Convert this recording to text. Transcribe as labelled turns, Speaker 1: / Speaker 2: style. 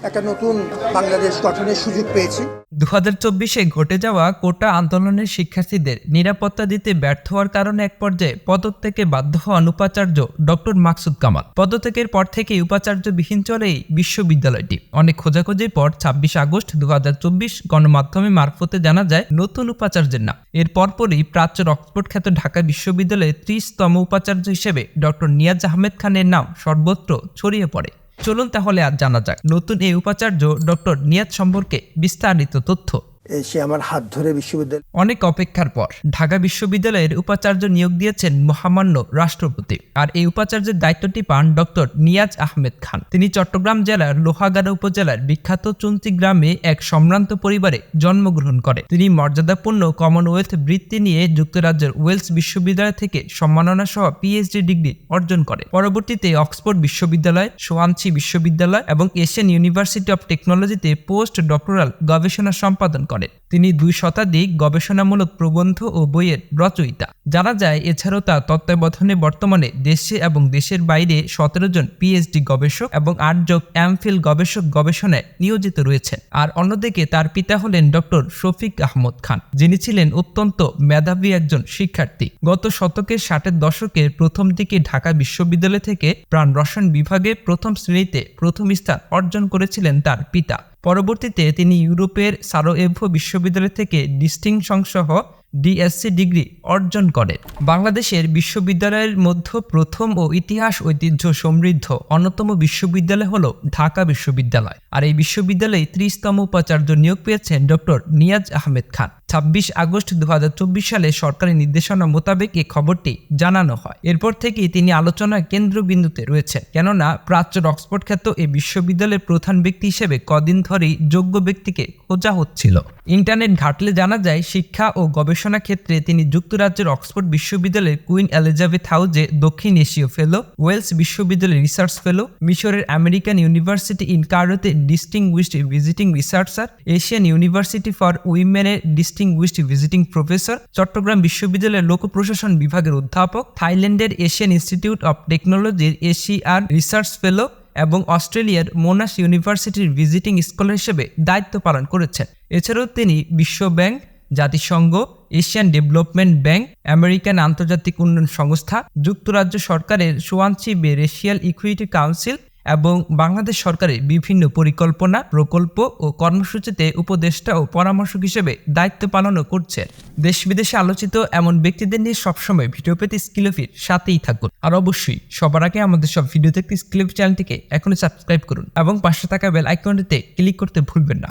Speaker 1: একটা নতুন বাংলাদেশ গঠনের সুযোগ পেয়েছি।
Speaker 2: 2024-এ ঘটে যাওয়া কোটা আন্দোলনের শিক্ষার্থীদের নিরাপত্তা দিতে ব্যর্থ হওয়ার কারণে এক পর্যায়ে পদত্যাগে বাধ্য হন উপাচার্য ডক্টর মাকসুদ কামাল। পদত্যাগের পর থেকেই উপাচার্যবিহীন চলে এই বিশ্ববিদ্যালয়টি। অনেক খোঁজাখুঁজির পর 26 আগস্ট 2024 গণমাধ্যমে মারফতে জানা যায় নতুন উপাচার্যের নাম। এর পরপরই প্রাচ্য অক্সফোর্ড খ্যাত ঢাকা বিশ্ববিদ্যালয়ের 30তম উপাচার্য হিসেবে ডক্টর নিয়াজ আহমেদ খানের নাম সর্বত্র ছড়িয়ে পড়ে। চলুন তাহলে আজ জানা যাক নতুন এই উপাচার্য ডক্টর নিয়াজ সম্পর্কে বিস্তারিত তথ্য।
Speaker 1: সে আমার হাত ধরে বিশ্ববিদ্যালয়
Speaker 2: অনেক অপেক্ষার পর ঢাকা বিশ্ববিদ্যালয়ের উপাচার্য নিয়োগ দিয়েছেন মহামান্য রাষ্ট্রপতি। আর এই উপাচার্যের দায়িত্বটি পান ডক্টর নিয়াজ আহমেদ খান। তিনি চট্টগ্রাম জেলার লোহাগাড়া উপজেলার বিখ্যাত চুন্তি গ্রামে এক সম্ভ্রান্ত পরিবারে জন্মগ্রহণ করে। তিনি মর্যাদাপূর্ণ কমনওয়েলথ বৃত্তি নিয়ে যুক্তরাজ্যের ওয়েলস বিশ্ববিদ্যালয় থেকে সম্মাননা সহ পিএইচডি ডিগ্রি অর্জন করে। পরবর্তীতে অক্সফোর্ড বিশ্ববিদ্যালয়, সোয়ানসি বিশ্ববিদ্যালয় এবং এশিয়ান ইউনিভার্সিটি অব টেকনোলজিতে পোস্ট ডক্টরাল গবেষণা সম্পাদন করেন। তিনি 2 শতাধিক গবেষণামূলক প্রবন্ধ ও বইয়ের রচয়িতা। জানা যায় এছাড়াও তার তত্ত্বাবধানে বর্তমানে দেশে এবং দেশের বাইরে 17 জন পিএইচডি গবেষক এবং 8 জন এমফিল গবেষক গবেষণায় নিয়োজিত রয়েছেন। আর অন্যদিকে তার পিতা হলেন ডক্টর শফিক আহমদ খান, যিনি ছিলেন অত্যন্ত মেধাবী একজন শিক্ষার্থী। গত শতকের 60-এর দশকের প্রথম দিকে ঢাকা বিশ্ববিদ্যালয় থেকে প্রাণ রসায়ন বিভাগে প্রথম শ্রেণীতে প্রথম স্থান অর্জন করেছিলেন তার পিতা। পরবর্তীতে তিনি ইউরোপের সারায়েভো বিশ্ববিদ্যালয় থেকে ডিস্টিংশন সহ ডিএসসি ডিগ্রি অর্জন করেন। বাংলাদেশের বিশ্ববিদ্যালয়ের মধ্যে প্রথম ও ইতিহাস ঐতিহ্য সমৃদ্ধ অন্যতম বিশ্ববিদ্যালয় হল ঢাকা বিশ্ববিদ্যালয়। আর এই বিশ্ববিদ্যালয়ে 30তম উপাচার্য নিয়োগ পেয়েছেন ডক্টর নিয়াজ আহমেদ খান। 26 আগস্ট 2024 সালে সরকারি নির্দেশনা মোতাবেক এই খবরটি জানানো হয়। এরপর থেকেই তিনি আলোচনার কেন্দ্রবিন্দুতে রয়েছেন, কেননা প্রাচ্য অক্সফোর্ড খ্যাত এই বিশ্ববিদ্যালয়ের প্রধান ব্যক্তি হিসেবে কদিন ধরেই যোগ্য ব্যক্তিকে খোঁজা হচ্ছিল। ইন্টারনেট ঘাটলে জানা যায় শিক্ষা ও গবেষণা ক্ষেত্রে তিনি যুক্তরাজ্যের অক্সফোর্ড বিশ্ববিদ্যালয়ের কুইন এলিজাবেথ হাউজে দক্ষিণ এশীয় ফেলো, ওয়েলস বিশ্ববিদ্যালয়ের রিসার্চ ফেলো, মিশরের আমেরিকান ইউনিভার্সিটি ইন কায়রোতে distinguished visiting researcher, Asian university for উইমেনের ডিস্টিংগুইশড ভিজিটিং প্রফেসর, চট্টগ্রাম বিশ্ববিদ্যালয়ের লোক প্রশাসন বিভাগের অধ্যাপক, থাইল্যান্ডের এশিয়ান ইনস্টিটিউট অব টেকনোলজির এশিয়ার রিসার্চ ফেলো এবং অস্ট্রেলিয়ার মোনাশ ইউনিভার্সিটির ভিজিটিং স্কলার হিসেবে দায়িত্ব পালন করেছেন। এছাড়াও তিনি বিশ্ব ব্যাংক, জাতিসংঘ, এশিয়ান ডেভেলপমেন্ট ব্যাংক, আমেরিকান আন্তর্জাতিক উন্নয়ন সংস্থা, যুক্তরাজ্য সরকারের সোয়ানসি বে রেশিয়াল ইকুইটি কাউন্সিল এবং বাংলাদেশ সরকারের বিভিন্ন পরিকল্পনা, প্রকল্প ও কর্মসূচিতে উপদেষ্টা ও পরামর্শক হিসেবে দায়িত্ব পালনও করছেন। দেশ বিদেশে আলোচিত এমন ব্যক্তিদের নিয়ে সবসময় ভিডিও পেতে স্কিলফির সাথেই থাকুন। আর অবশ্যই সবার আগে আমাদের সব ভিডিও দেখতে স্কিলফি চ্যানেলটিকে এখনই সাবস্ক্রাইব করুন এবং পাশে থাকা বেল আইকনটিতে ক্লিক করতে ভুলবেন না।